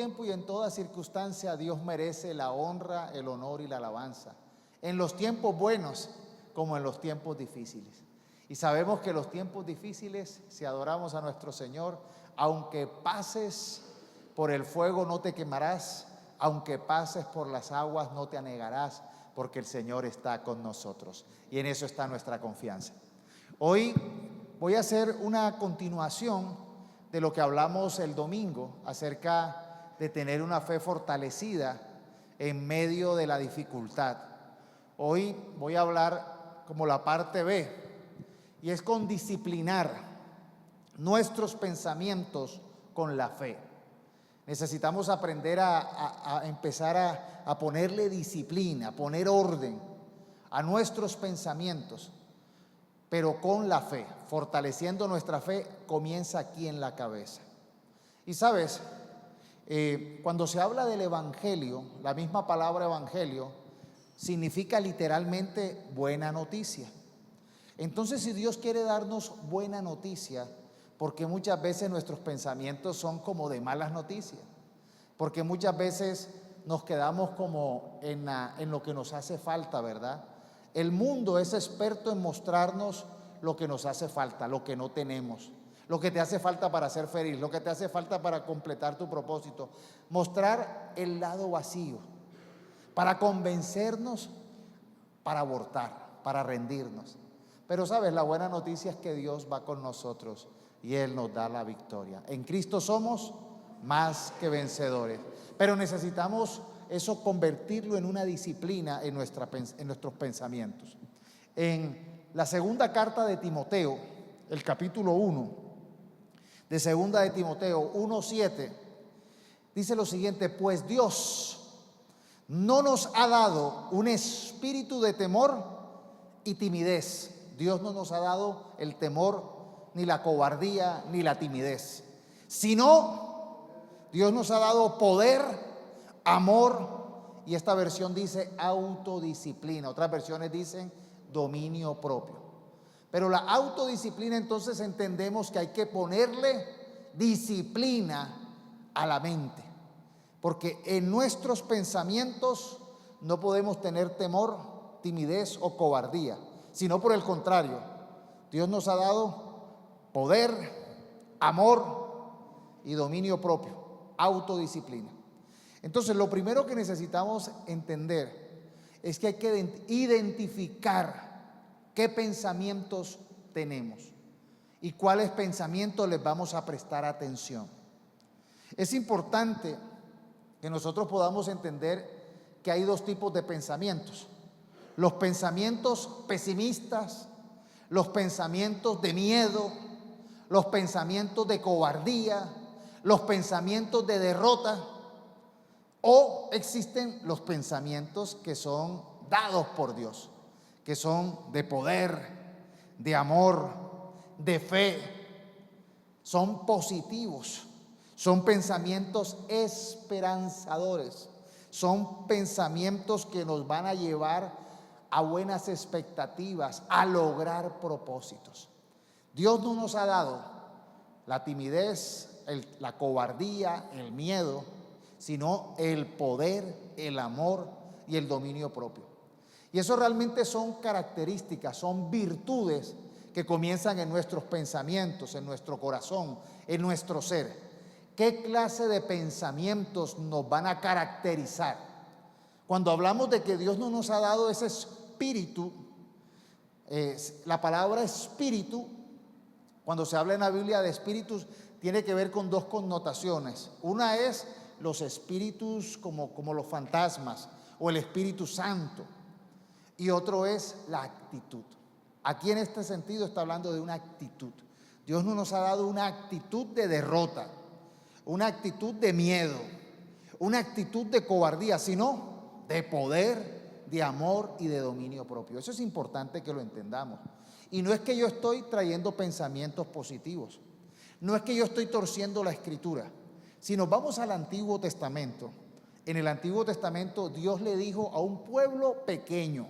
tiempo y en toda circunstancia Dios merece la honra, el honor y la alabanza. En los tiempos buenos como en los tiempos difíciles. Y sabemos que en los tiempos difíciles, si adoramos a nuestro Señor, aunque pases por el fuego no te quemarás, aunque pases por las aguas no te anegarás, porque el Señor está con nosotros. Y en eso está nuestra confianza. Hoy voy a hacer una continuación de lo que hablamos el domingo acerca de tener una fe fortalecida en medio de la dificultad. Hoy voy a hablar como la parte B, y es con disciplinar nuestros pensamientos con la fe. Necesitamos aprender a empezar a ponerle disciplina, a poner orden a nuestros pensamientos, pero con la fe, fortaleciendo nuestra fe, comienza aquí en la cabeza. Y sabes, cuando se habla del evangelio, la misma palabra evangelio significa literalmente buena noticia. Entonces, si Dios quiere darnos buena noticia, porque muchas veces nuestros pensamientos son como de malas noticias, porque muchas veces nos quedamos como en lo que nos hace falta, ¿verdad? El mundo es experto en mostrarnos lo que nos hace falta, lo que no tenemos, lo que te hace falta para ser feliz, lo que te hace falta para completar tu propósito. Mostrar el lado vacío, para convencernos, para abortar, para rendirnos. Pero sabes, la buena noticia es que Dios va con nosotros y Él nos da la victoria. En Cristo somos más que vencedores. Pero necesitamos eso convertirlo en una disciplina en nuestros pensamientos. En la segunda carta de Timoteo, el capítulo 1, de segunda de Timoteo 1:7, dice lo siguiente: pues Dios no nos ha dado un espíritu de temor y timidez. Dios no nos ha dado el temor, ni la cobardía, ni la timidez, sino Dios nos ha dado poder, amor, y esta versión dice autodisciplina. Otras versiones dicen dominio propio. Pero la autodisciplina, entonces entendemos que hay que ponerle disciplina a la mente, porque en nuestros pensamientos no podemos tener temor, timidez o cobardía, sino por el contrario, Dios nos ha dado poder, amor y dominio propio, autodisciplina. Entonces, lo primero que necesitamos entender es que hay que identificar qué pensamientos tenemos y cuáles pensamientos les vamos a prestar atención. Es importante que nosotros podamos entender que hay dos tipos de pensamientos: los pensamientos pesimistas, los pensamientos de miedo, los pensamientos de cobardía, los pensamientos de derrota, o existen los pensamientos que son dados por Dios, que son de poder, de amor, de fe, son positivos, son pensamientos esperanzadores, son pensamientos que nos van a llevar a buenas expectativas, a lograr propósitos. Dios no nos ha dado la timidez, la cobardía, el miedo, sino el poder, el amor y el dominio propio. Y eso realmente son características, son virtudes que comienzan en nuestros pensamientos, en nuestro corazón, en nuestro ser. ¿Qué clase de pensamientos nos van a caracterizar? Cuando hablamos de que Dios no nos ha dado ese espíritu, la palabra espíritu, cuando se habla en la Biblia de espíritus, tiene que ver con dos connotaciones. Una es los espíritus como los fantasmas o el Espíritu Santo, y otro es la actitud. Aquí en este sentido está hablando de una actitud. Dios no nos ha dado una actitud de derrota, una actitud de miedo, una actitud de cobardía, sino de poder, de amor y de dominio propio. Eso es importante que lo entendamos. Y no es que yo estoy trayendo pensamientos positivos, no es que yo estoy torciendo la Escritura. Si nos vamos al Antiguo Testamento, en el Antiguo Testamento Dios le dijo a un pueblo pequeño,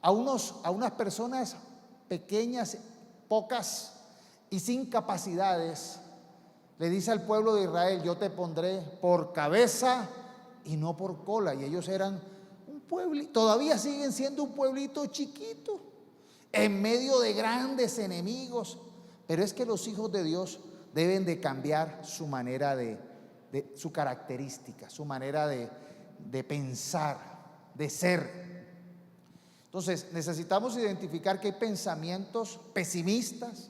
a unas personas pequeñas, pocas y sin capacidades, Le dice al pueblo de Israel: yo te pondré por cabeza y no por cola. Y ellos eran un pueblito, todavía siguen siendo un pueblito chiquito, en medio de grandes enemigos. Pero es que los hijos de Dios deben de cambiar su manera de su característica, su manera de pensar, de ser. Entonces necesitamos identificar que hay pensamientos pesimistas,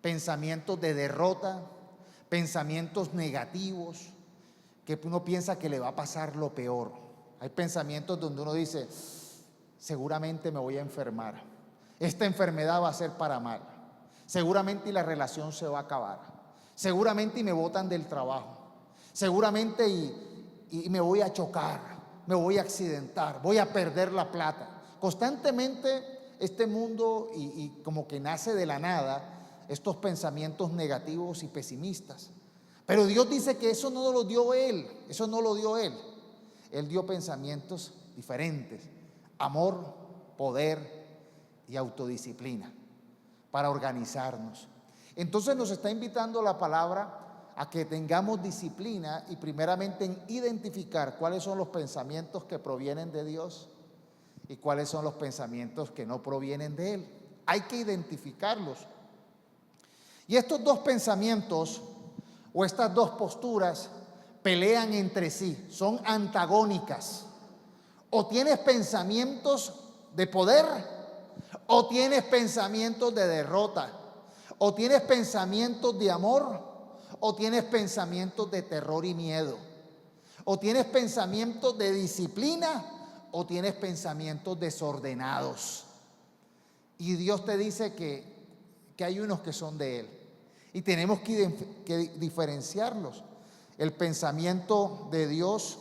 pensamientos de derrota, pensamientos negativos, que uno piensa que le va a pasar lo peor. Hay pensamientos donde uno dice: seguramente me voy a enfermar, esta enfermedad va a ser para mal, seguramente la relación se va a acabar, seguramente me botan del trabajo, seguramente y me voy a chocar, me voy a accidentar, voy a perder la plata. Constantemente este mundo y como que nace de la nada estos pensamientos negativos y pesimistas. Pero Dios dice que eso no lo dio Él, eso no lo dio Él. Él dio pensamientos diferentes: amor, poder y autodisciplina para organizarnos. Entonces nos está invitando la palabra a que tengamos disciplina y primeramente en identificar cuáles son los pensamientos que provienen de Dios y cuáles son los pensamientos que no provienen de Él. Hay que identificarlos. Y estos dos pensamientos o estas dos posturas pelean entre sí, son antagónicas. O tienes pensamientos de poder o tienes pensamientos de derrota. O tienes pensamientos de amor o tienes pensamientos de terror y miedo. O tienes pensamientos de disciplina o tienes pensamientos desordenados. Y Dios te dice que hay unos que son de Él. Y tenemos que diferenciarlos. El pensamiento de Dios,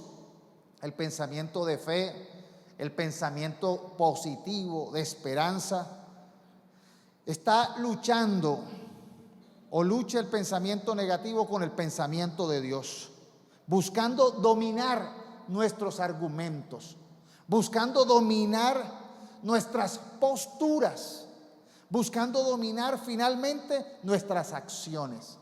el pensamiento de fe, el pensamiento positivo, de esperanza, está luchando o lucha el pensamiento negativo con el pensamiento de Dios, buscando dominar nuestros argumentos, buscando dominar nuestras posturas, buscando dominar finalmente nuestras acciones.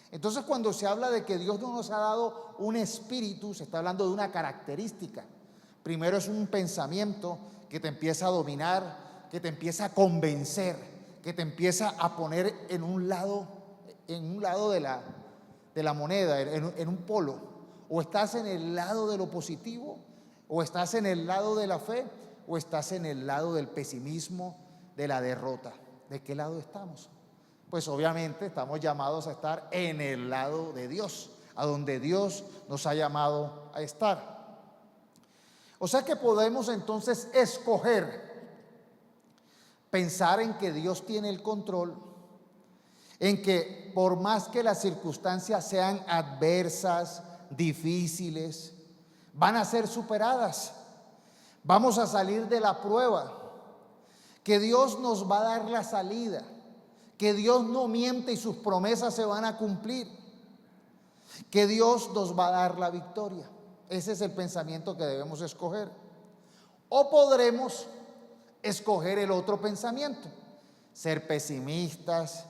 Entonces, cuando se habla de que Dios no nos ha dado un espíritu, se está hablando de una característica. Primero es un pensamiento que te empieza a dominar, que te empieza a convencer, que te empieza a poner en un lado de la moneda, en un polo. O estás en el lado de lo positivo, o estás en el lado de la fe, o estás en el lado del pesimismo, de la derrota. ¿De qué lado estamos? Pues obviamente estamos llamados a estar en el lado de Dios, a donde Dios nos ha llamado a estar. O sea que podemos entonces escoger pensar en que Dios tiene el control, en que por más que las circunstancias sean adversas, difíciles, van a ser superadas. Vamos a salir de la prueba, que Dios nos va a dar la salida, que Dios no miente y sus promesas se van a cumplir, que Dios nos va a dar la victoria. Ese es el pensamiento que debemos escoger. O podremos escoger el otro pensamiento, ser pesimistas,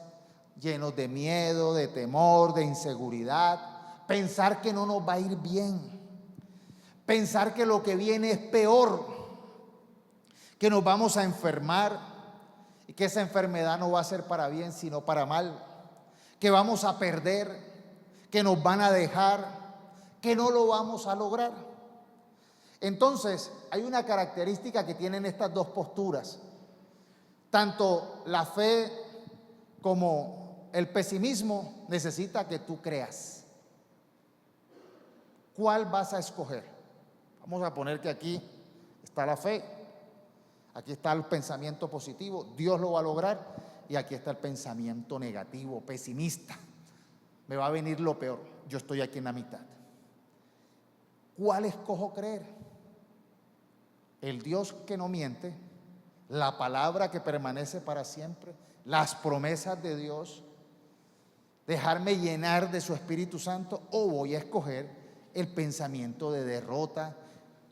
llenos de miedo, de temor, de inseguridad, pensar que no nos va a ir bien, pensar que lo que viene es peor, que nos vamos a enfermar y que esa enfermedad no va a ser para bien sino para mal, que vamos a perder, que nos van a dejar, que no lo vamos a lograr. Entonces hay una característica que tienen estas dos posturas, tanto la fe como el pesimismo. Necesita que tú creas. ¿Cuál vas a escoger? Vamos a poner que aquí está la fe, aquí está el pensamiento positivo, Dios lo va a lograr, y aquí está el pensamiento negativo, pesimista, me va a venir lo peor. Yo estoy aquí en la mitad. ¿Cuál escojo creer? El Dios que no miente, la palabra que permanece para siempre, las promesas de Dios, dejarme llenar de su Espíritu Santo, o voy a escoger el pensamiento de derrota.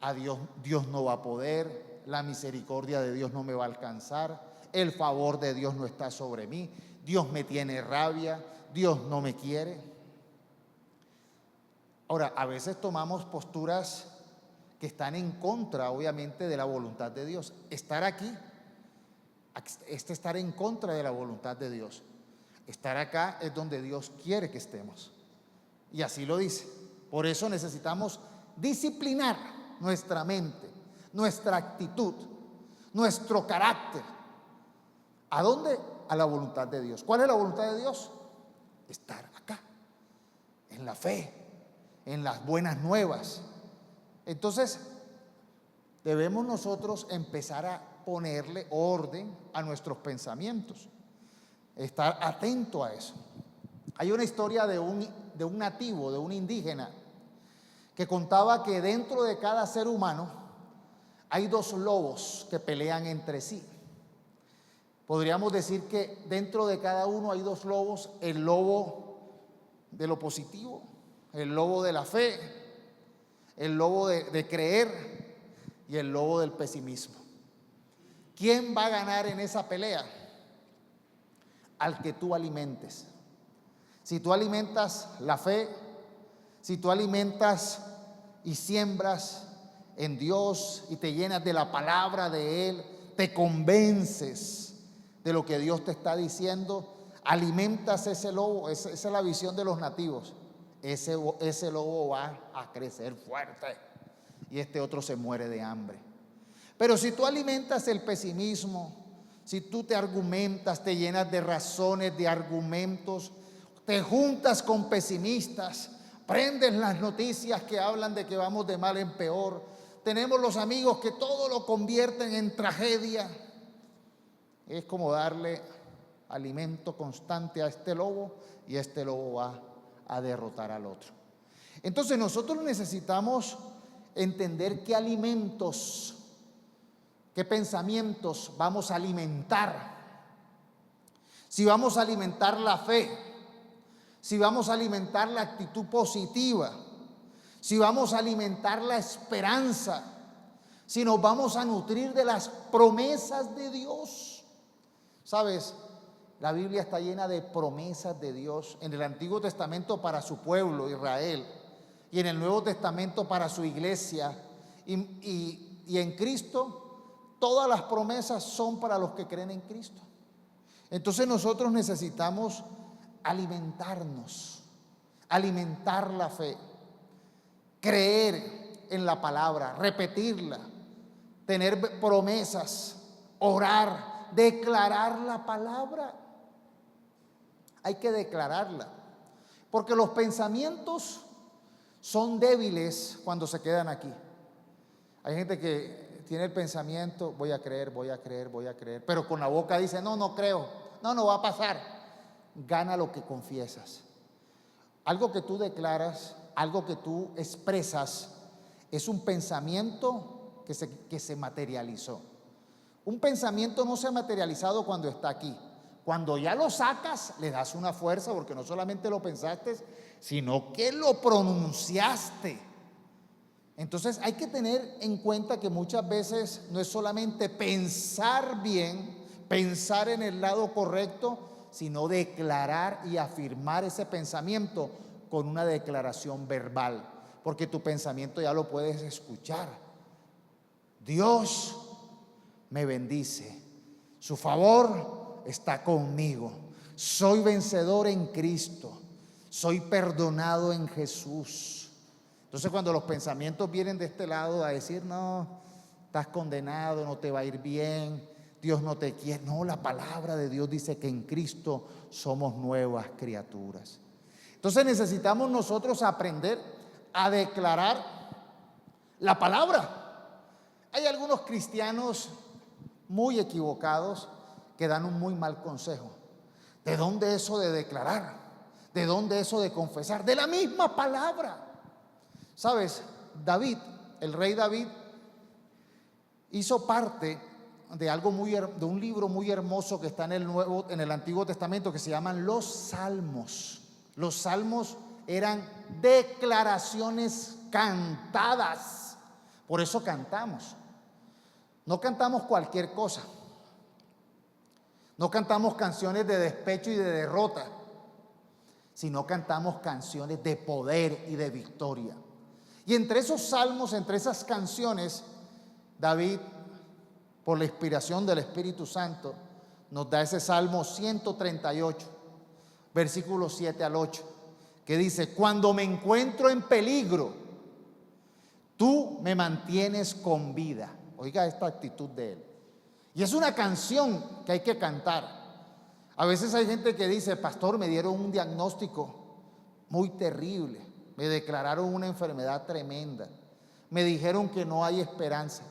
A Dios no va a poder, la misericordia de Dios no me va a alcanzar, el favor de Dios no está sobre mí, Dios me tiene rabia, Dios no me quiere. Ahora, a veces tomamos posturas que están en contra, obviamente, de la voluntad de Dios. Estar aquí, estar en contra de la voluntad de Dios. Estar acá es donde Dios quiere que estemos. Y así lo dice. Por eso necesitamos disciplinar nuestra mente, nuestra actitud, nuestro carácter. ¿A dónde? A la voluntad de Dios. ¿Cuál es la voluntad de Dios? Estar acá, en la fe, en las buenas nuevas. Entonces, debemos nosotros empezar a ponerle orden a nuestros pensamientos, estar atento a eso. Hay una historia de un nativo, de un indígena, que contaba que dentro de cada ser humano hay dos lobos que pelean entre sí. Podríamos decir que dentro de cada uno hay dos lobos: el lobo de lo positivo, el lobo de la fe, el lobo de creer y el lobo del pesimismo. ¿Quién va a ganar en esa pelea? Al que tú alimentes. Si tú alimentas la fe, si tú alimentas y siembras en Dios y te llenas de la palabra de Él, te convences de lo que Dios te está diciendo, alimentas ese lobo. Esa es la visión de los nativos. Ese lobo va a crecer fuerte y este otro se muere de hambre. Pero si tú alimentas el pesimismo, si tú te argumentas, te llenas de razones, de argumentos, te juntas con pesimistas, prendes las noticias que hablan de que vamos de mal en peor, tenemos los amigos que todo lo convierten en tragedia, es como darle alimento constante a este lobo y este lobo va a derrotar al otro. Entonces nosotros necesitamos entender qué alimentos, qué pensamientos vamos a alimentar. Si vamos a alimentar la fe, si vamos a alimentar la actitud positiva, si vamos a alimentar la esperanza, si nos vamos a nutrir de las promesas de Dios. ¿Sabes? La Biblia está llena de promesas de Dios. En el Antiguo Testamento para su pueblo, Israel, y en el Nuevo Testamento para su iglesia. Y en Cristo, todas las promesas son para los que creen en Cristo. Entonces nosotros necesitamos alimentarnos, alimentar la fe, creer en la palabra, repetirla, tener promesas, orar, declarar la palabra. Hay que declararla, porque los pensamientos son débiles cuando se quedan aquí. Hay gente que tiene el pensamiento: voy a creer, voy a creer, voy a creer, pero con la boca dice: no, no creo, no va a pasar. Gana lo que confiesas. Algo que tú declaras, algo que tú expresas, es un pensamiento que se materializó. Un pensamiento no se ha materializado cuando está aquí. Cuando ya lo sacas, le das una fuerza, porque no solamente lo pensaste, sino que lo pronunciaste. Entonces hay que tener en cuenta que muchas veces no es solamente pensar bien, pensar en el lado correcto, sino declarar y afirmar ese pensamiento con una declaración verbal, porque tu pensamiento ya lo puedes escuchar. Dios me bendice, su favor está conmigo, soy vencedor en Cristo, soy perdonado en Jesús. Entonces cuando los pensamientos vienen de este lado a decir: no, estás condenado, no te va a ir bien, Dios no te quiere. No, la palabra de Dios dice que en Cristo somos nuevas criaturas. Entonces necesitamos nosotros aprender a declarar la palabra. Hay algunos cristianos muy equivocados que dan un muy mal consejo. ¿De dónde eso de declarar? ¿De dónde eso de confesar? De la misma palabra. ¿Sabes? David, el rey David, hizo parte de de un libro muy hermoso que está en el Antiguo Testamento, que se llaman los Salmos. Los Salmos eran declaraciones cantadas. Por eso cantamos. No cantamos cualquier cosa. No cantamos canciones de despecho y de derrota, sino cantamos canciones de poder y de victoria. Y entre esos salmos, entre esas canciones, David, por la inspiración del Espíritu Santo, nos da ese Salmo 138, versículos 7 al 8, que dice: cuando me encuentro en peligro, tú me mantienes con vida. Oiga esta actitud de él. Y es una canción que hay que cantar. A veces hay gente que dice: pastor, me dieron un diagnóstico muy terrible, me declararon una enfermedad tremenda, me dijeron que no hay esperanza.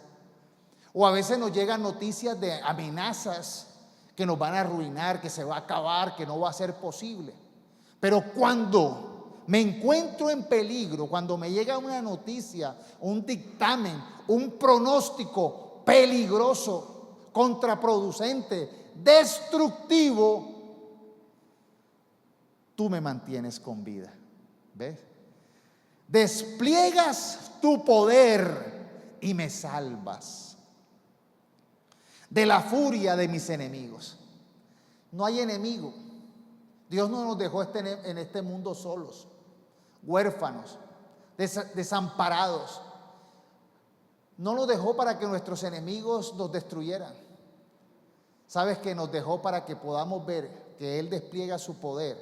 O a veces nos llegan noticias de amenazas que nos van a arruinar, que se va a acabar, que no va a ser posible. Pero cuando me encuentro en peligro, cuando me llega una noticia, un dictamen, un pronóstico peligroso, contraproducente, destructivo, tú me mantienes con vida. ¿Ves? Despliegas tu poder y me salvas de la furia de mis enemigos. No hay enemigo. Dios no nos dejó en este mundo solos, huérfanos, desamparados. No nos dejó para que nuestros enemigos nos destruyeran. Sabes que nos dejó para que podamos ver que Él despliega su poder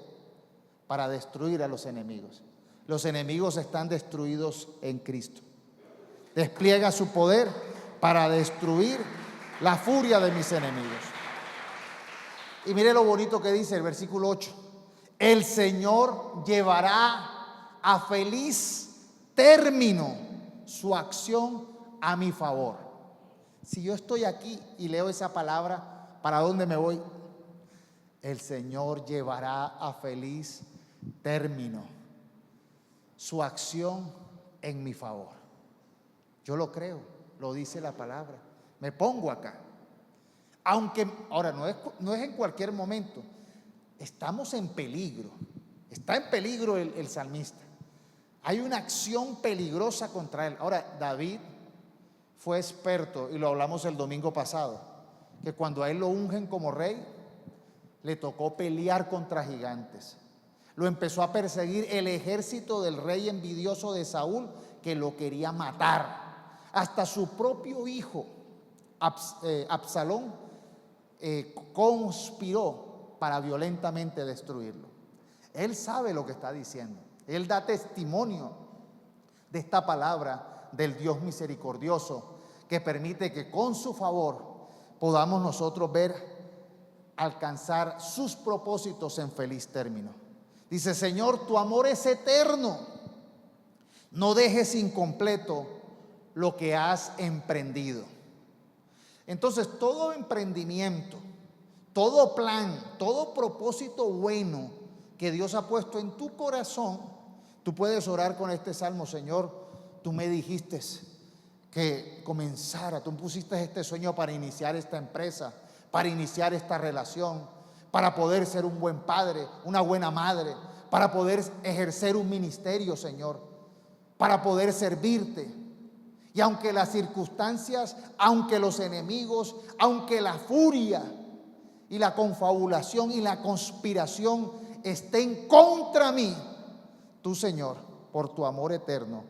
para destruir a los enemigos. Los enemigos están destruidos en Cristo. Despliega su poder para destruir la furia de mis enemigos. Y mire lo bonito que dice el versículo 8: el Señor llevará a feliz término su acción a mi favor. Si yo estoy aquí y leo esa palabra, ¿para dónde me voy? El Señor llevará a feliz término su acción en mi favor. Yo lo creo, lo dice la palabra. Me pongo acá. Aunque, ahora no es en cualquier momento. Estamos en peligro. Está en peligro el salmista. Hay una acción peligrosa contra él. Ahora, David fue experto, y lo hablamos el domingo pasado, que cuando a él lo ungen como rey, le tocó pelear contra gigantes. Lo empezó a perseguir el ejército del rey envidioso de Saúl, que lo quería matar. Hasta su propio hijo Absalón conspiró para violentamente destruirlo. Él sabe lo que está diciendo. Él da testimonio de esta palabra del Dios misericordioso, que permite que con su favor podamos nosotros alcanzar sus propósitos en feliz término. Dice: Señor, tu amor es eterno. No dejes incompleto lo que has emprendido. Entonces, todo emprendimiento, todo plan, todo propósito bueno que Dios ha puesto en tu corazón, tú puedes orar con este salmo: Señor, tú me dijiste que comenzara, tú pusiste este sueño para iniciar esta empresa, para iniciar esta relación, para poder ser un buen padre, una buena madre, para poder ejercer un ministerio, Señor, para poder servirte. Y aunque las circunstancias, aunque los enemigos, aunque la furia y la confabulación y la conspiración estén contra mí, tú, Señor, por tu amor eterno,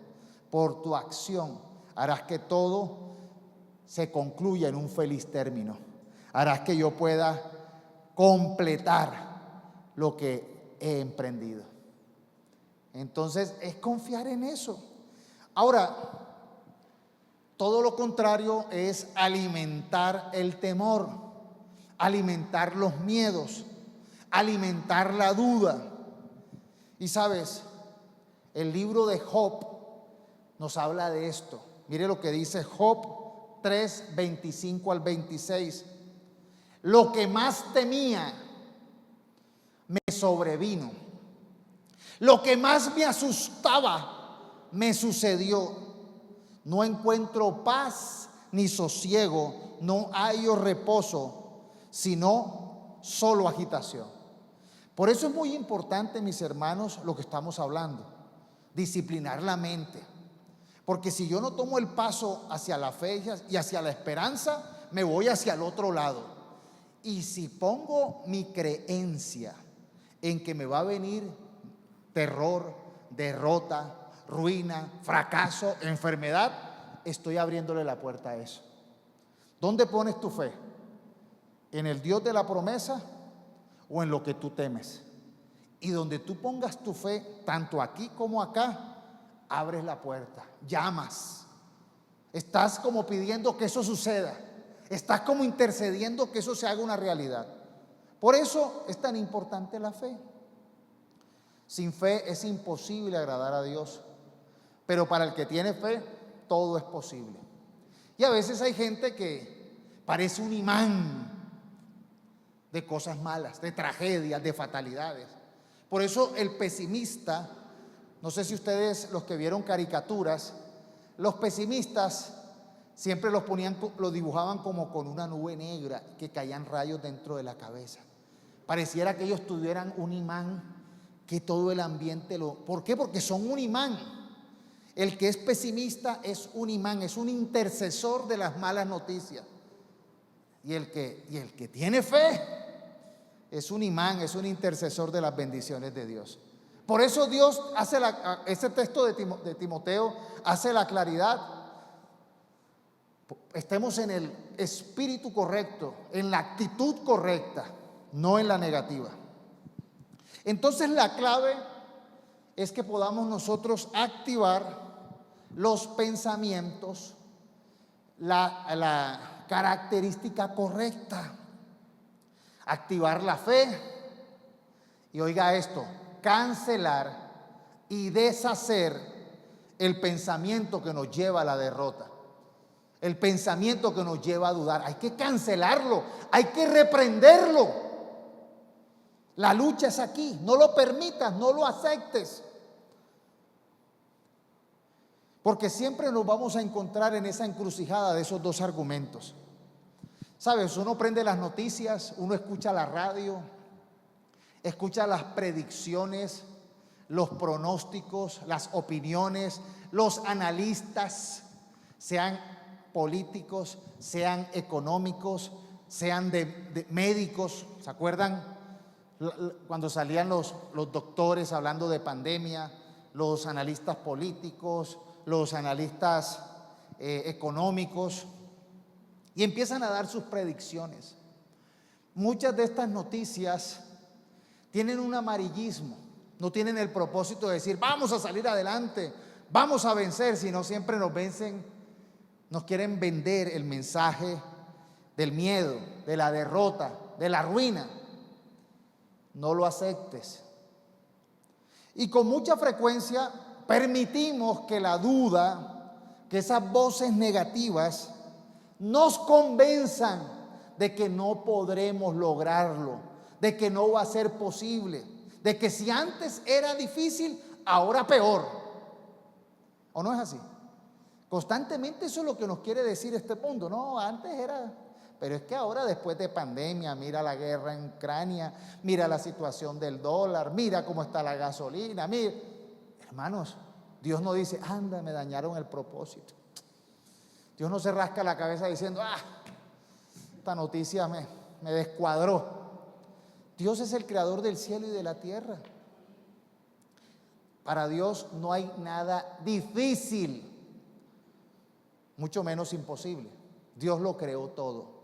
por tu acción, harás que todo se concluya en un feliz término. Harás que yo pueda completar lo que he emprendido. Entonces, es confiar en eso. Ahora, todo lo contrario es alimentar el temor, alimentar los miedos, alimentar la duda. Y sabes, el libro de Job nos habla de esto. Mire lo que dice Job 3, 25 al 26. Lo que más temía me sobrevino. Lo que más me asustaba me sucedió. No encuentro paz ni sosiego, no hallo reposo, sino solo agitación. Por eso es muy importante, mis hermanos, lo que estamos hablando, disciplinar la mente. Porque si yo no tomo el paso hacia la fe y hacia la esperanza, me voy hacia el otro lado. Y si pongo mi creencia en que me va a venir terror, derrota, ruina, fracaso, enfermedad, estoy abriéndole la puerta a eso. ¿Dónde pones tu fe? ¿En el Dios de la promesa o en lo que tú temes? Y donde tú pongas tu fe, tanto aquí como acá, abres la puerta, llamas. Estás como pidiendo que eso suceda. Estás como intercediendo que eso se haga una realidad. Por eso es tan importante la fe. Sin fe es imposible agradar a Dios, pero para el que tiene fe, todo es posible. Y a veces hay gente que parece un imán de cosas malas, de tragedias, de fatalidades. Por eso el pesimista, no sé si ustedes, los que vieron caricaturas, los pesimistas siempre los dibujaban como con una nube negra, que caían rayos dentro de la cabeza. Pareciera que ellos tuvieran un imán, que todo el ambiente ¿por qué? Porque son un imán. El que es pesimista es un imán, es un intercesor de las malas noticias. Y el que tiene fe es un imán, es un intercesor de las bendiciones de Dios. Por eso Dios hace ese texto de Timoteo hace la claridad. Estemos en el espíritu correcto, en la actitud correcta, no en la negativa. Entonces la clave es que podamos nosotros activar los pensamientos, la característica correcta, activar la fe y, oiga esto, cancelar y deshacer el pensamiento que nos lleva a la derrota, el pensamiento que nos lleva a dudar. Hay que cancelarlo, hay que reprenderlo. La lucha es aquí, no lo permitas, no lo aceptes. Porque siempre nos vamos a encontrar en esa encrucijada de esos dos argumentos. ¿Sabes? Uno prende las noticias, uno escucha la radio, escucha las predicciones, los pronósticos, las opiniones, los analistas, sean políticos, sean económicos, sean de médicos. ¿Se acuerdan cuando salían los doctores hablando de pandemia, los analistas políticos, los analistas económicos, y empiezan a dar sus predicciones? Muchas de estas noticias tienen un amarillismo, no tienen el propósito de decir vamos a salir adelante, vamos a vencer, sino siempre nos vencen, nos quieren vender el mensaje del miedo, de la derrota, de la ruina. No lo aceptes. Y con mucha frecuencia permitimos que la duda, que esas voces negativas nos convenzan de que no podremos lograrlo, de que no va a ser posible, de que si antes era difícil, ahora peor. ¿O no es así? Constantemente eso es lo que nos quiere decir este mundo. No, antes era... Pero es que ahora, después de pandemia, mira la guerra en Ucrania, mira la situación del dólar, mira cómo está la gasolina, mira. Hermanos, Dios no dice, anda, me dañaron el propósito. Dios no se rasca la cabeza diciendo, esta noticia me descuadró. Dios es el creador del cielo y de la tierra. Para Dios no hay nada difícil, mucho menos imposible. Dios lo creó todo.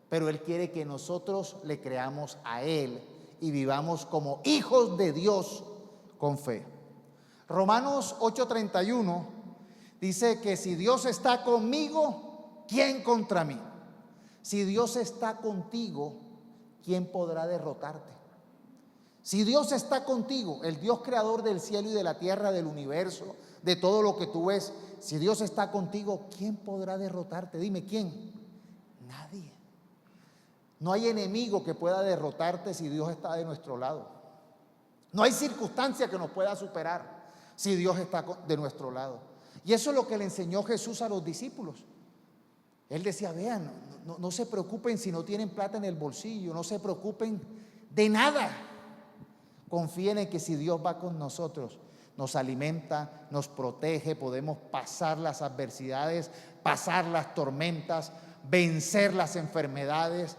Pero Él quiere que nosotros le creamos a Él y vivamos como hijos de Dios con fe. Romanos 8:31 dice que si Dios está conmigo, ¿quién contra mí? Si Dios está contigo, ¿quién podrá derrotarte? Si Dios está contigo, el Dios creador del cielo y de la tierra, del universo, de todo lo que tú ves, si Dios está contigo, ¿quién podrá derrotarte? Dime, ¿quién? Nadie. No hay enemigo que pueda derrotarte si Dios está de nuestro lado. No hay circunstancia que nos pueda superar si Dios está de nuestro lado. Y eso es lo que le enseñó Jesús a los discípulos. Él decía, vean, no se preocupen si no tienen plata en el bolsillo, no se preocupen de nada. Confíen en que si Dios va con nosotros, nos alimenta, nos protege, podemos pasar las adversidades, pasar las tormentas, vencer las enfermedades,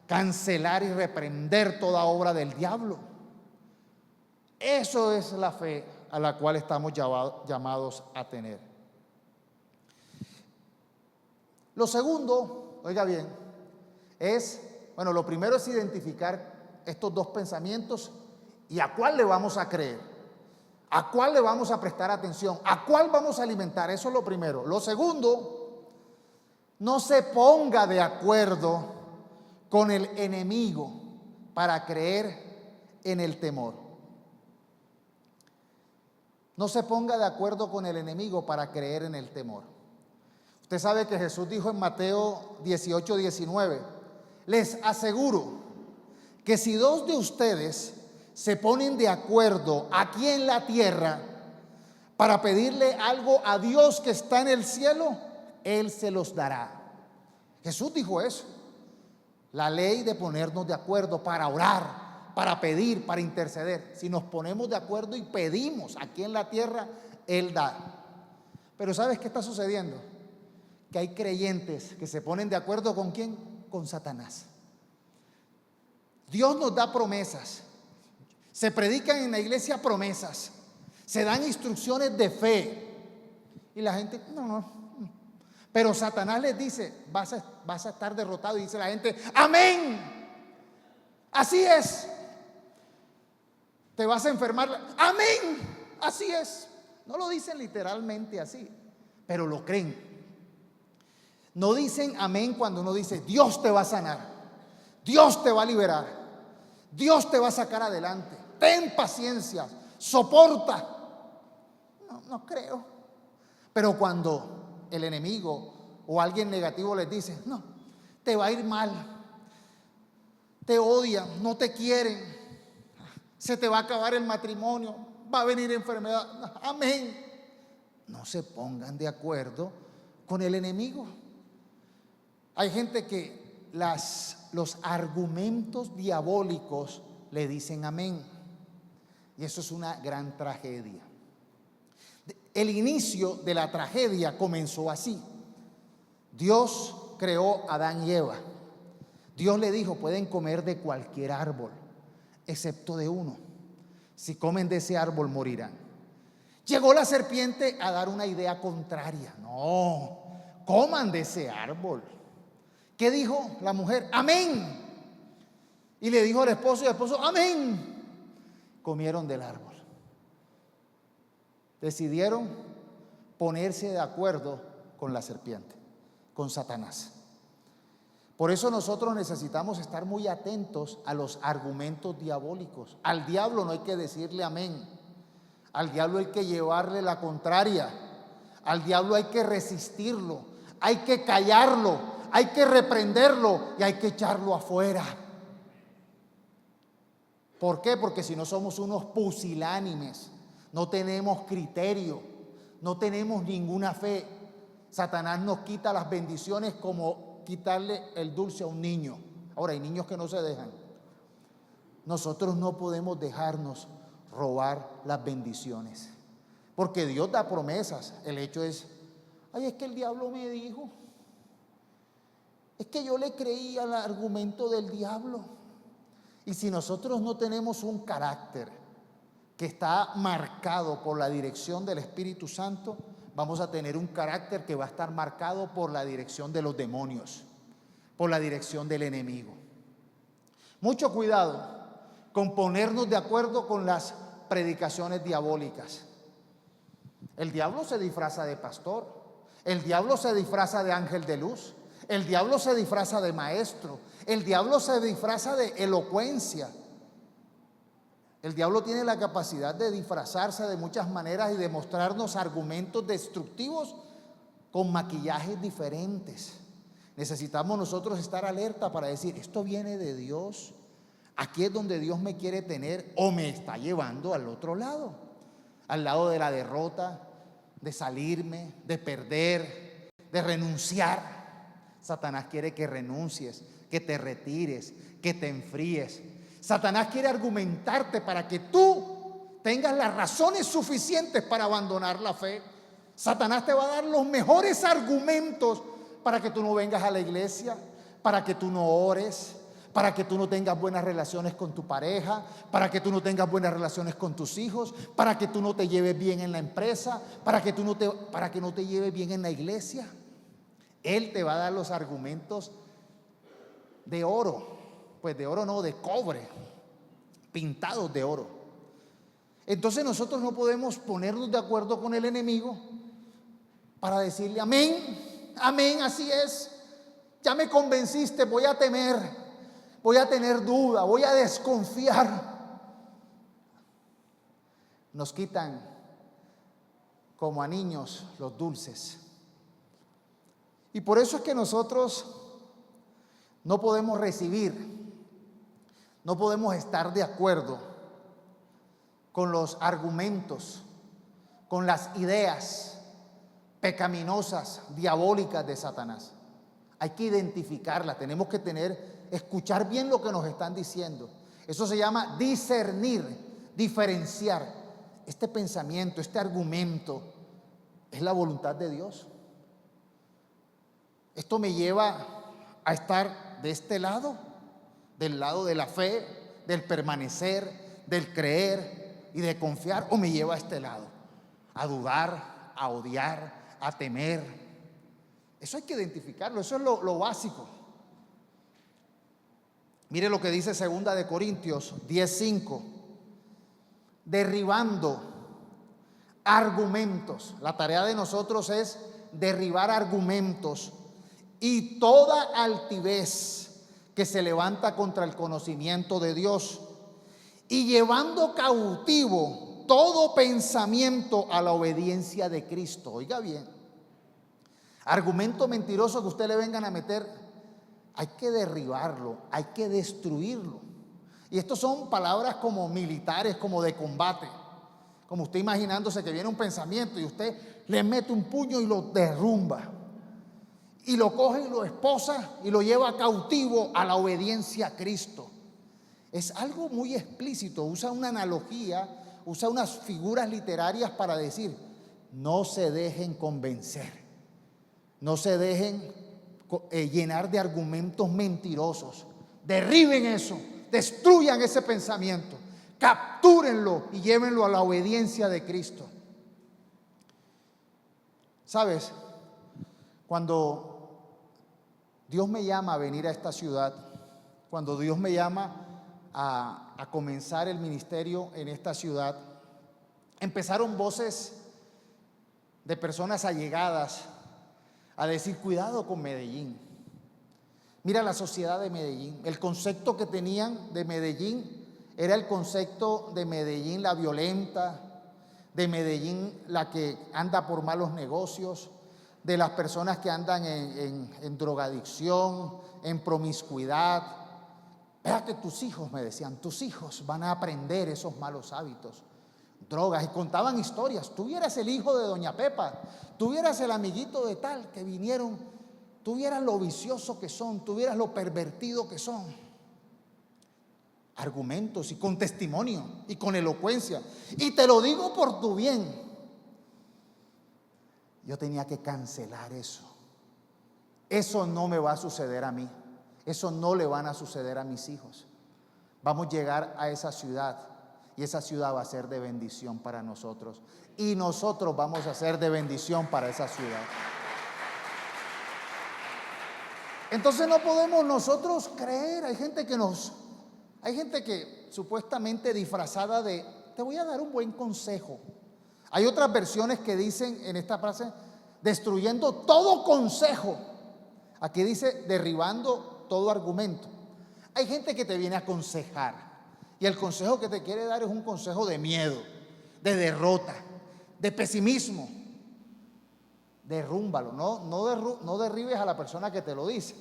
cancelar y reprender toda obra del diablo. Eso es la fe a la cual estamos llamados a tener. Lo segundo, oiga bien, lo primero es identificar estos dos pensamientos y a cuál le vamos a creer, a cuál le vamos a prestar atención, a cuál vamos a alimentar. Eso es lo primero. Lo segundo, no se ponga de acuerdo con el enemigo para creer en el temor. No se ponga de acuerdo con el enemigo para creer en el temor. Usted sabe que Jesús dijo en Mateo 18:19, les aseguro que si dos de ustedes se ponen de acuerdo aquí en la tierra para pedirle algo a Dios que está en el cielo, Él se los dará. Jesús dijo eso. La ley de ponernos de acuerdo para orar, para pedir, para interceder. Si nos ponemos de acuerdo y pedimos aquí en la tierra, Él da. Pero ¿sabes qué está sucediendo? Que hay creyentes que se ponen de acuerdo ¿con quién? Con Satanás. Dios nos da promesas. Se predican en la iglesia promesas. Se dan instrucciones de fe. Y la gente, no. Pero Satanás les dice, vas a estar derrotado. Y dice la gente, amén. Así es. Te vas a enfermar. Amén. Así es. No lo dicen literalmente así, pero lo creen. No dicen amén cuando uno dice, Dios te va a sanar. Dios te va a liberar. Dios te va a sacar adelante. Ten paciencia. Soporta. No creo. Pero cuando el enemigo o alguien negativo les dice, no, te va a ir mal, te odian, no te quieren, se te va a acabar el matrimonio, va a venir enfermedad, amén. No se pongan de acuerdo con el enemigo. Hay gente que los argumentos diabólicos le dicen amén, y eso es una gran tragedia. El inicio de la tragedia comenzó así. Dios creó a Adán y Eva. Dios le dijo, pueden comer de cualquier árbol, excepto de uno. Si comen de ese árbol morirán. Llegó la serpiente a dar una idea contraria. No, coman de ese árbol. ¿Qué dijo la mujer? Amén. Y le dijo al esposo y al esposo, amén. Comieron del árbol. Decidieron ponerse de acuerdo con la serpiente, con Satanás. Por eso nosotros necesitamos estar muy atentos a los argumentos diabólicos. Al diablo no hay que decirle amén. Al diablo hay que llevarle la contraria. Al diablo hay que resistirlo, hay que callarlo, hay que reprenderlo y hay que echarlo afuera. ¿Por qué? Porque si no somos unos pusilánimes, no tenemos criterio, no tenemos ninguna fe. Satanás nos quita las bendiciones como quitarle el dulce a un niño. Ahora hay niños que no se dejan. Nosotros no podemos dejarnos robar las bendiciones, porque Dios da promesas. El hecho es, es que el diablo me dijo, es que yo le creí al argumento del diablo. Y si nosotros no tenemos un carácter que está marcado por la dirección del Espíritu Santo, vamos a tener un carácter que va a estar marcado por la dirección de los demonios, por la dirección del enemigo. Mucho cuidado con ponernos de acuerdo con las predicaciones diabólicas. El diablo se disfraza de pastor, el diablo se disfraza de ángel de luz, el diablo se disfraza de maestro, el diablo se disfraza de elocuencia. El diablo tiene la capacidad de disfrazarse de muchas maneras y de mostrarnos argumentos destructivos con maquillajes diferentes. Necesitamos nosotros estar alerta para decir, esto viene de Dios, aquí es donde Dios me quiere tener o me está llevando al otro lado, al lado de la derrota, de salirme, de perder, de renunciar. Satanás quiere que renuncies, que te retires, que te enfríes. Satanás quiere argumentarte para que tú tengas las razones suficientes para abandonar la fe. Satanás te va a dar los mejores argumentos para que tú no vengas a la iglesia, para que tú no ores, para que tú no tengas buenas relaciones con tu pareja, para que tú no tengas buenas relaciones con tus hijos, para que tú no te lleves bien en la empresa, para que no te lleves bien en la iglesia. Él te va a dar los argumentos de oro, pues de oro no, de cobre, pintados de oro. Entonces nosotros no podemos ponernos de acuerdo con el enemigo para decirle amén, amén, así es, ya me convenciste, voy a temer, voy a tener duda, voy a desconfiar. Nos quitan como a niños los dulces. Y por eso es que nosotros no podemos recibir, no podemos estar de acuerdo con los argumentos, con las ideas pecaminosas, diabólicas de Satanás. Hay que identificarla, tenemos que escuchar bien lo que nos están diciendo. Eso se llama discernir, diferenciar. Este pensamiento, este argumento, ¿es la voluntad de Dios? Esto me lleva a estar de este lado, del lado de la fe, del permanecer, del creer y de confiar, o me lleva a este lado, a dudar, a odiar, a temer. Eso hay que identificarlo, eso es lo básico. Mire lo que dice 2 de Corintios 10:5, derribando argumentos. La tarea de nosotros es derribar argumentos y toda altivez que se levanta contra el conocimiento de Dios, y llevando cautivo todo pensamiento a la obediencia de Cristo. Oiga bien, argumento mentiroso que usted le vengan a meter, hay que derribarlo, hay que destruirlo. Y estos son palabras como militares, como de combate, como usted imaginándose que viene un pensamiento y usted le mete un puño y lo derrumba, y lo coge y lo esposa y lo lleva cautivo a la obediencia a Cristo. Es algo muy explícito, usa una analogía, usa unas figuras literarias para decir: no se dejen convencer, no se dejen llenar de argumentos mentirosos. Derriben eso, destruyan ese pensamiento, captúrenlo y llévenlo a la obediencia de Cristo. ¿Sabes? Cuando Dios me llama a venir a esta ciudad, cuando Dios me llama a comenzar el ministerio en esta ciudad, empezaron voces de personas allegadas a decir: cuidado con Medellín. Mira la sociedad de Medellín. El concepto que tenían de Medellín era el concepto de Medellín la violenta, de Medellín la que anda por malos negocios, de las personas que andan en drogadicción, en promiscuidad. Vea que tus hijos, me decían, tus hijos van a aprender esos malos hábitos, drogas, y contaban historias. Tuvieras el hijo de doña Pepa, tuvieras el amiguito de tal que vinieron, tuvieras lo vicioso que son, tuvieras lo pervertido que son. Argumentos y con testimonio y con elocuencia. Y te lo digo por tu bien. Yo tenía que cancelar eso. Eso no me va a suceder a mí. Eso no le van a suceder a mis hijos. Vamos a llegar a esa ciudad y esa ciudad va a ser de bendición para nosotros. Y nosotros vamos a ser de bendición para esa ciudad. Entonces no podemos nosotros creer. Hay gente que supuestamente disfrazada de: te voy a dar un buen consejo. Hay otras versiones que dicen en esta frase: destruyendo todo consejo. Aquí dice: derribando todo argumento. Hay gente que te viene a aconsejar y el consejo que te quiere dar es un consejo de miedo, de derrota, de pesimismo. Derrúmbalo, no derribes a la persona que te lo dice,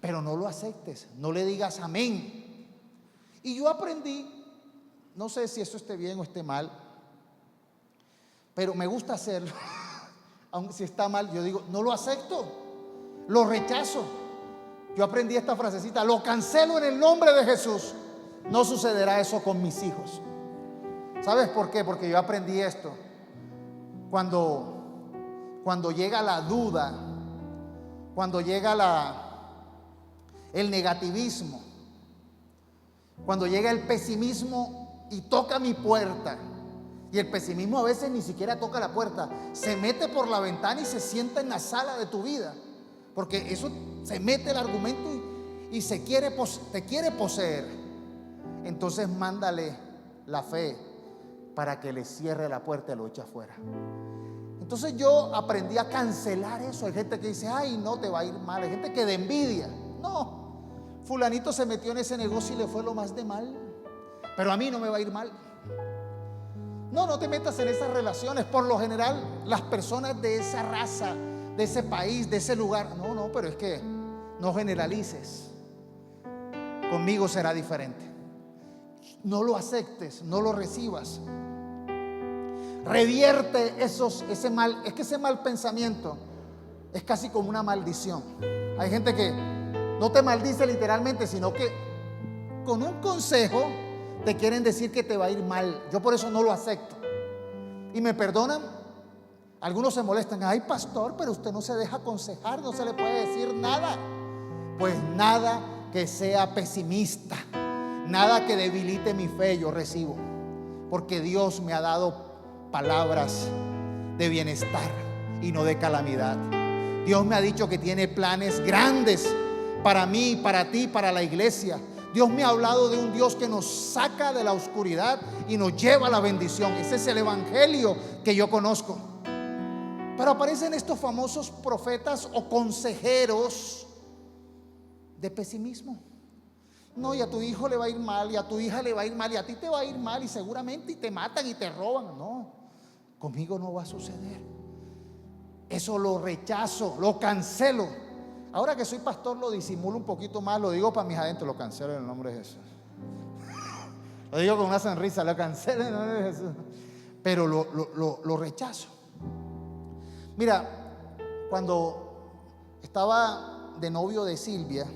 pero no lo aceptes, no le digas amén. Y yo aprendí, no sé si eso esté bien o esté mal, pero me gusta hacerlo. Aunque si está mal, yo digo: no lo acepto, lo rechazo. Yo aprendí esta frasecita: lo cancelo en el nombre de Jesús. No sucederá eso con mis hijos. ¿Sabes por qué? Porque yo aprendí esto. Cuando llega la duda, cuando llega el negativismo, Cuando llega el pesimismo y toca mi puerta, y el pesimismo a veces ni siquiera toca la puerta, se mete por la ventana y se sienta en la sala de tu vida, porque eso se mete el argumento y te quiere poseer. Entonces mándale la fe para que le cierre la puerta y lo eche afuera. Entonces yo aprendí a cancelar eso. Hay gente que dice, ay, no te va a ir mal. Hay gente que de envidia. No, fulanito se metió en ese negocio y le fue lo más de mal, pero a mí no me va a ir mal. No te metas en esas relaciones. Por lo general, las personas de esa raza, de ese país, de ese lugar, no, pero es que no generalices. Conmigo será diferente. No lo aceptes, no lo recibas. Revierte ese mal. Es que ese mal pensamiento es casi como una maldición. Hay gente que no te maldice literalmente, sino que con un consejo te quieren decir que te va a ir mal. Yo por eso no lo acepto. Y me perdonan, algunos se molestan. Ay, pastor, pero usted no se deja aconsejar, no se le puede decir nada. Pues nada que sea pesimista, nada que debilite mi fe yo recibo, porque Dios me ha dado palabras de bienestar y no de calamidad. Dios me ha dicho que tiene planes grandes para mí, para ti, para la iglesia. Dios me ha hablado de un Dios que nos saca de la oscuridad y nos lleva a la bendición. Ese es el evangelio que yo conozco. Pero aparecen estos famosos profetas o consejeros de pesimismo. No, y a tu hijo le va a ir mal, y a tu hija le va a ir mal, y a ti te va a ir mal, y seguramente te matan y te roban. No, conmigo no va a suceder. Eso lo rechazo, lo cancelo. Ahora que soy pastor lo disimulo un poquito más, lo digo para mis adentros, lo cancelo en el nombre de Jesús. Lo digo con una sonrisa, lo cancelo en el nombre de Jesús. Pero lo rechazo. Mira, cuando estaba de novio de Silvia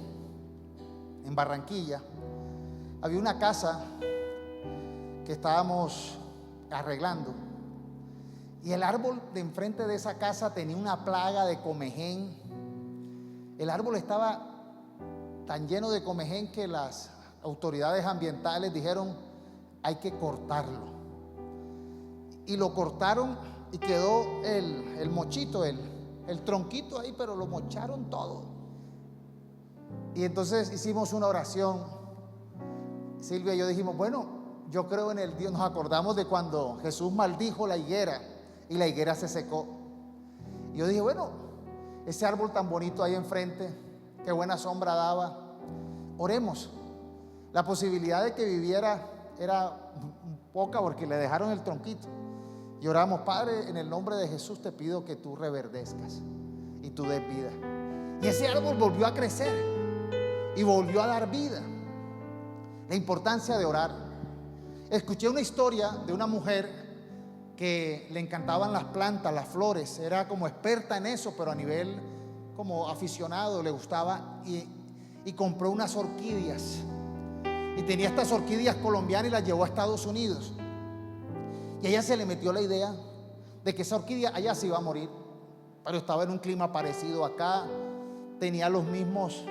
en Barranquilla, había una casa que estábamos arreglando, y el árbol de enfrente de esa casa tenía una plaga de comején. El árbol estaba tan lleno de comején que las autoridades ambientales dijeron, hay que cortarlo. Y lo cortaron y quedó el mochito, el tronquito ahí, pero lo mocharon todo. Y entonces hicimos una oración. Silvia y yo dijimos, bueno, yo creo en el Dios. Nos acordamos de cuando Jesús maldijo la higuera y la higuera se secó. Y yo dije, bueno, ese árbol tan bonito ahí enfrente, qué buena sombra daba, oremos. La posibilidad de que viviera era poca porque le dejaron el tronquito. Y oramos, Padre, en el nombre de Jesús te pido que tú reverdezcas y tú des vida. Y ese árbol volvió a crecer y volvió a dar vida. La importancia de orar. Escuché una historia de una mujer que le encantaban las plantas, las flores, era como experta en eso, pero a nivel como aficionado le gustaba, y compró unas orquídeas, y tenía estas orquídeas colombianas y las llevó a Estados Unidos, y a ella se le metió la idea de que esa orquídea allá se iba a morir, pero estaba en un clima parecido acá, tenía los mismos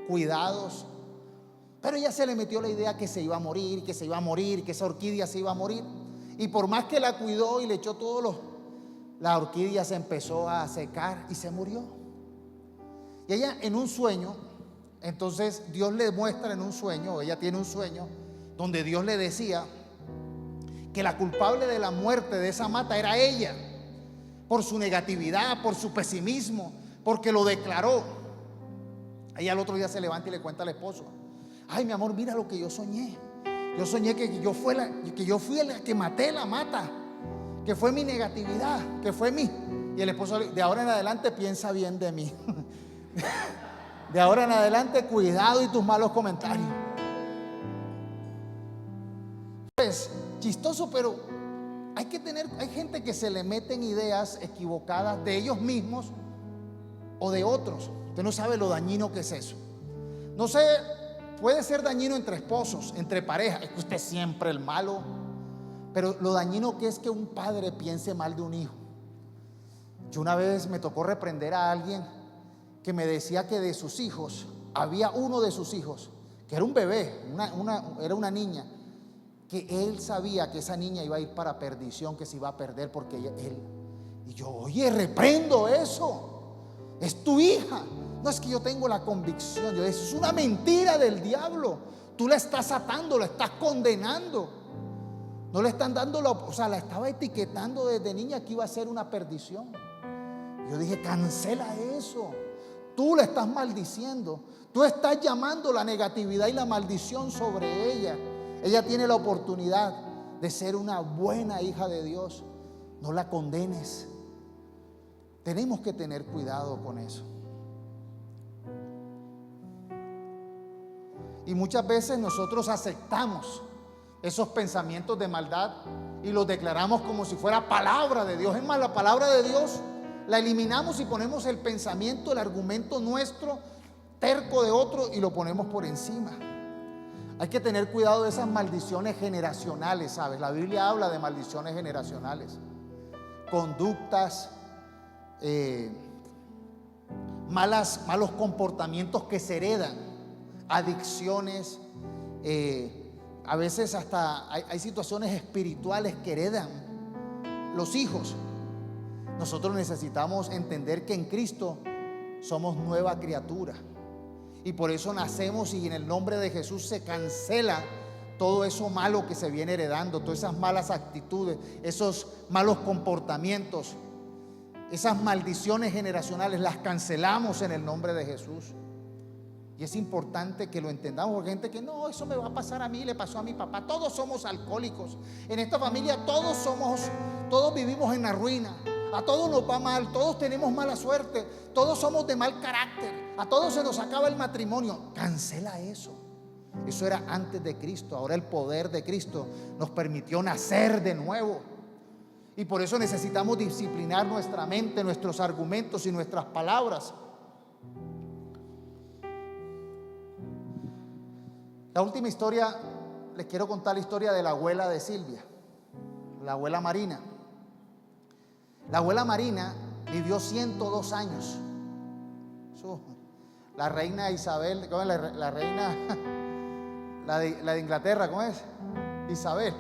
cuidados, pero ella se le metió la idea que se iba a morir, que se iba a morir, que esa orquídea se iba a morir. Y por más que la cuidó y le echó la orquídea se empezó a secar y se murió. Y ella en un sueño, entonces Dios le muestra en un sueño, ella tiene un sueño donde Dios le decía que la culpable de la muerte de esa mata era ella, por su negatividad, por su pesimismo, porque lo declaró. Ella al otro día se levanta y le cuenta al esposo, ay, mi amor, mira lo que yo soñé. Yo soñé que yo fui la que maté la mata, que fue mi negatividad, que fue mí. Y el esposo, de ahora en adelante piensa bien de mí. De ahora en adelante cuidado y tus malos comentarios. Es chistoso, pero hay gente que se le meten ideas equivocadas de ellos mismos o de otros. Usted no sabe lo dañino que es eso. No sé. Puede ser dañino entre esposos, entre parejas, es que usted es siempre el malo. Pero lo dañino que es que un padre piense mal de un hijo. Yo una vez me tocó reprender a alguien que me decía que de sus hijos, había uno de sus hijos que era un bebé, era una niña, que él sabía que esa niña iba a ir para perdición, que se iba a perder porque y yo, oye, reprendo eso, es tu hija. No es que yo tengo la convicción, eso es una mentira del diablo. Tú la estás atando, la estás condenando. No le están dando la estaba etiquetando desde niña que iba a ser una perdición. Yo dije, cancela eso. Tú la estás maldiciendo. Tú estás llamando la negatividad y la maldición sobre ella. Ella tiene la oportunidad de ser una buena hija de Dios. No la condenes. Tenemos que tener cuidado con eso. Y muchas veces nosotros aceptamos esos pensamientos de maldad y los declaramos como si fuera palabra de Dios. Es más, la palabra de Dios la eliminamos y ponemos el pensamiento, el argumento nuestro, terco de otro, y lo ponemos por encima. Hay que tener cuidado de esas maldiciones generacionales, ¿sabes? La Biblia habla de maldiciones generacionales. Conductas, malos comportamientos que se heredan, adicciones, a veces hasta hay situaciones espirituales que heredan los hijos. Nosotros necesitamos entender que en Cristo somos nueva criatura, y por eso nacemos, y en el nombre de Jesús se cancela todo eso malo que se viene heredando, todas esas malas actitudes, esos malos comportamientos, esas maldiciones generacionales, las cancelamos en el nombre de Jesús. Y es importante que lo entendamos, porque hay gente que no, eso me va a pasar a mí, le pasó a mi papá. Todos somos alcohólicos. En esta familia todos vivimos en la ruina. A todos nos va mal, todos tenemos mala suerte, todos somos de mal carácter, a todos se nos acaba el matrimonio. Cancela eso. Eso era antes de Cristo. Ahora el poder de Cristo nos permitió nacer de nuevo. Y por eso necesitamos disciplinar nuestra mente, nuestros argumentos y nuestras palabras. La última historia, les quiero contar la historia de la abuela de Silvia, la abuela Marina. La abuela Marina vivió 102 años. La reina Isabel, ¿cómo es la reina? La de Inglaterra, ¿cómo es? Isabel.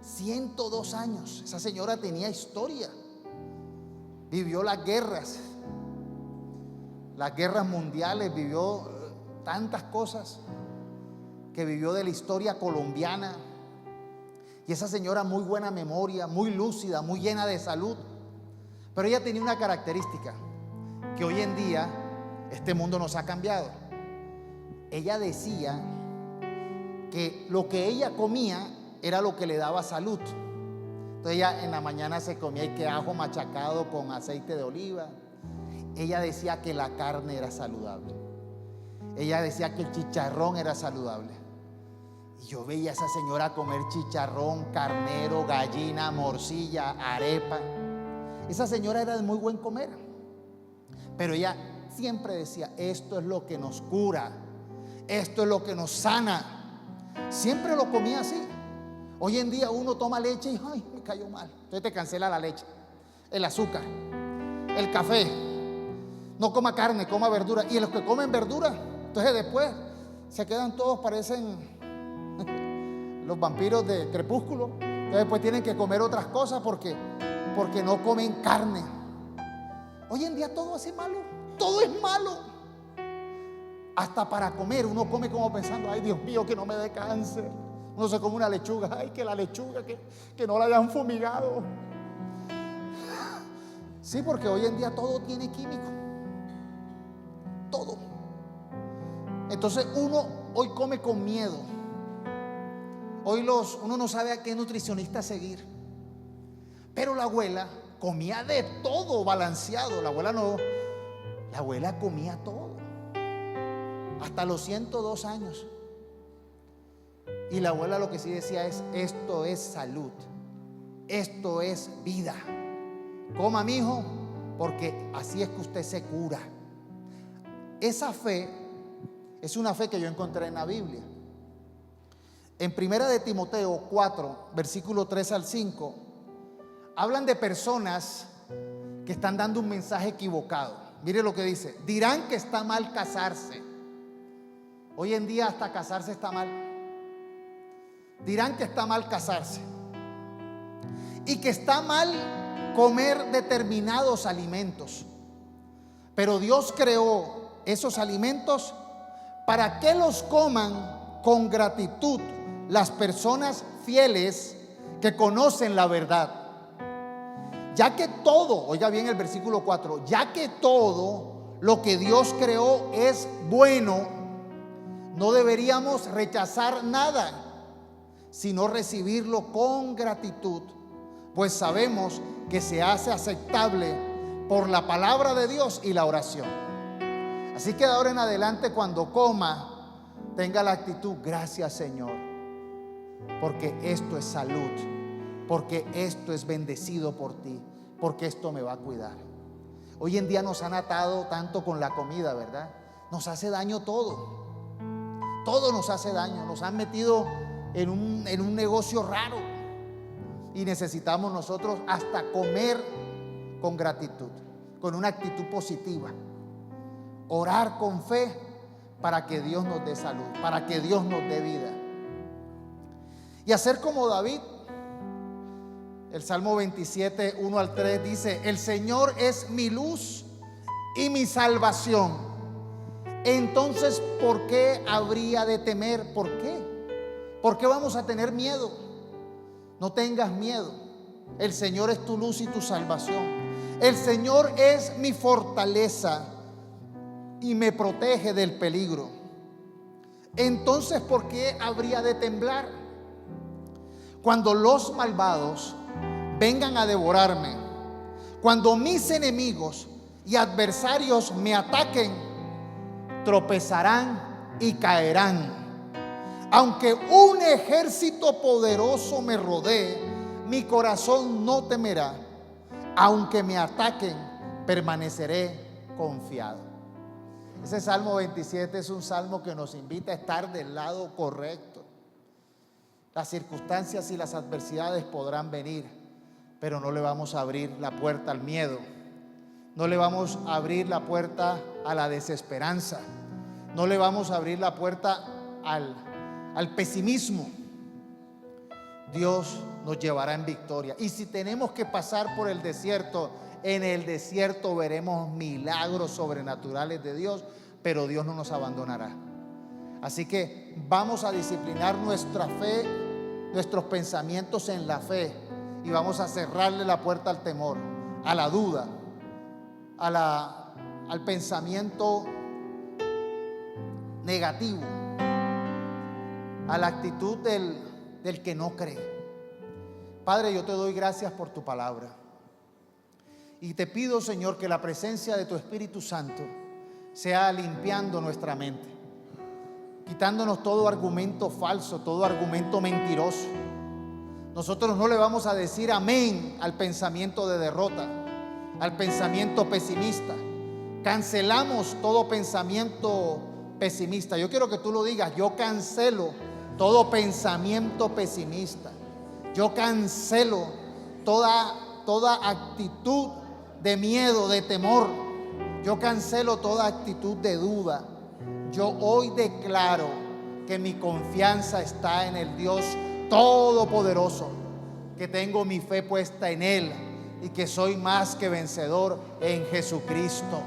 102 años. Esa señora tenía historia. Vivió las guerras mundiales, vivió tantas cosas que vivió de la historia colombiana. Y esa señora, muy buena memoria, muy lúcida, muy llena de salud. Pero ella tenía una característica que hoy en día este mundo nos ha cambiado. Ella decía que lo que ella comía era lo que le daba salud. Entonces ella en la mañana se comía ajo machacado con aceite de oliva. Ella decía que la carne era saludable. Ella decía que el chicharrón era saludable. Y yo veía a esa señora comer chicharrón, carnero, gallina, morcilla, arepa. Esa señora era de muy buen comer. Pero ella siempre decía, esto es lo que nos cura, esto es lo que nos sana. Siempre lo comía así. Hoy en día uno toma leche y ay, me cayó mal. Entonces te cancela la leche, el azúcar, el café. No coma carne, coma verdura. Y los que comen verdura, entonces después se quedan todos, parecen los vampiros de Crepúsculo. Entonces después tienen que comer otras cosas porque no comen carne. Hoy en día todo es malo, todo es malo. Hasta para comer uno come como pensando, ay Dios mío, que no me dé cáncer. Uno se come una lechuga, ay que la lechuga que no la hayan fumigado. Sí, porque hoy en día todo tiene químico, todo. Entonces uno hoy come con miedo. Hoy uno no sabe a qué nutricionista seguir. Pero la abuela comía de todo balanceado. La abuela comía todo. Hasta los 102 años. Y la abuela lo que sí decía es, esto es salud. Esto es vida. Coma, mijo, porque así es que usted se cura. Esa fe es una fe que yo encontré en la Biblia. En 1 de Timoteo 4, versículo 3 al 5, hablan de personas que están dando un mensaje equivocado. Mire lo que dice: dirán que está mal casarse. Hoy en día hasta casarse está mal. Dirán que está mal casarse y que está mal comer determinados alimentos. Pero Dios creó esos alimentos para que los coman con gratitud las personas fieles que conocen la verdad. Ya que todo, oiga bien el versículo 4, ya que todo lo que Dios creó es bueno, no deberíamos rechazar nada, sino recibirlo con gratitud, pues sabemos que se hace aceptable por la palabra de Dios y la oración. Así que de ahora en adelante, cuando coma, tenga la actitud: gracias, Señor, porque esto es salud, porque esto es bendecido por ti, porque esto me va a cuidar. Hoy en día nos han atado tanto con la comida, ¿verdad? Nos hace daño todo. Todo nos hace daño. Nos han metido en un negocio raro. Y necesitamos nosotros hasta comer con gratitud, con una actitud positiva. Orar con fe para que Dios nos dé salud, para que Dios nos dé vida. Y hacer como David. El Salmo 27, 1 al 3 dice: el Señor es mi luz y mi salvación. Entonces, ¿por qué habría de temer? ¿Por qué? ¿Por qué vamos a tener miedo? No tengas miedo. El Señor es tu luz y tu salvación. El Señor es mi fortaleza y me protege del peligro. Entonces, ¿por qué habría de temblar? Cuando los malvados vengan a devorarme, cuando mis enemigos y adversarios me ataquen, tropezarán y caerán. Aunque un ejército poderoso me rodee, mi corazón no temerá. Aunque me ataquen, permaneceré confiado. Ese Salmo 27 es un salmo que nos invita a estar del lado correcto. Las circunstancias y las adversidades podrán venir, pero no le vamos a abrir la puerta al miedo. No le vamos a abrir la puerta a la desesperanza. No le vamos a abrir la puerta al pesimismo. Dios nos llevará en victoria. Y si tenemos que pasar por el desierto, en el desierto veremos milagros sobrenaturales de Dios, pero Dios no nos abandonará. Así que vamos a disciplinar nuestra fe, nuestros pensamientos en la fe, y vamos a cerrarle la puerta al temor, a la duda, al pensamiento negativo, a la actitud del que no cree. Padre, yo te doy gracias por tu palabra. Y te pido, Señor, que la presencia de tu Espíritu Santo sea limpiando nuestra mente, quitándonos todo argumento falso, todo argumento mentiroso. Nosotros no le vamos a decir amén al pensamiento de derrota, al pensamiento pesimista. Cancelamos todo pensamiento pesimista. Yo quiero que tú lo digas: yo cancelo todo pensamiento pesimista. Yo cancelo toda actitud de miedo, de temor. Yo cancelo toda actitud de duda. Yo hoy declaro que mi confianza está en el Dios Todopoderoso, que tengo mi fe puesta en Él y que soy más que vencedor en Jesucristo.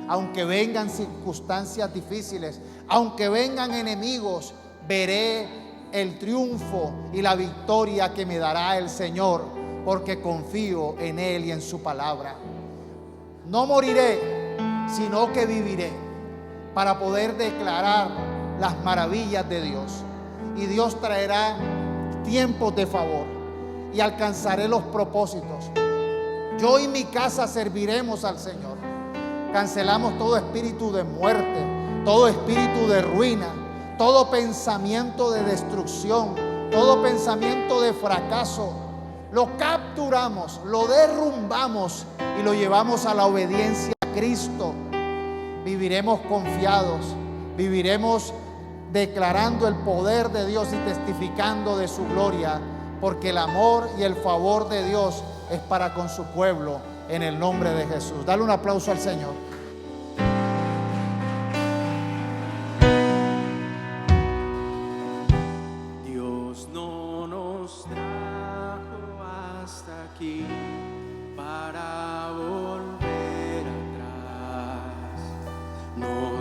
Aunque vengan circunstancias difíciles, aunque vengan enemigos, veré el triunfo y la victoria que me dará el Señor, porque confío en Él y en su palabra. No moriré, sino que viviré para poder declarar las maravillas de Dios. Y Dios traerá tiempos de favor y alcanzaré los propósitos. Yo y mi casa serviremos al Señor. Cancelamos todo espíritu de muerte, todo espíritu de ruina, todo pensamiento de destrucción, todo pensamiento de fracaso. Lo capturamos, lo derrumbamos y lo llevamos a la obediencia a Cristo. Viviremos confiados, viviremos declarando el poder de Dios y testificando de su gloria, porque el amor y el favor de Dios es para con su pueblo, en el nombre de Jesús. Dale un aplauso al Señor.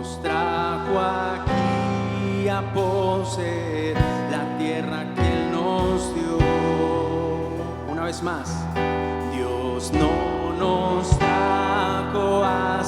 nos trajo aquí a poseer la tierra que Él nos dio. Una vez más, Dios no nos trajo a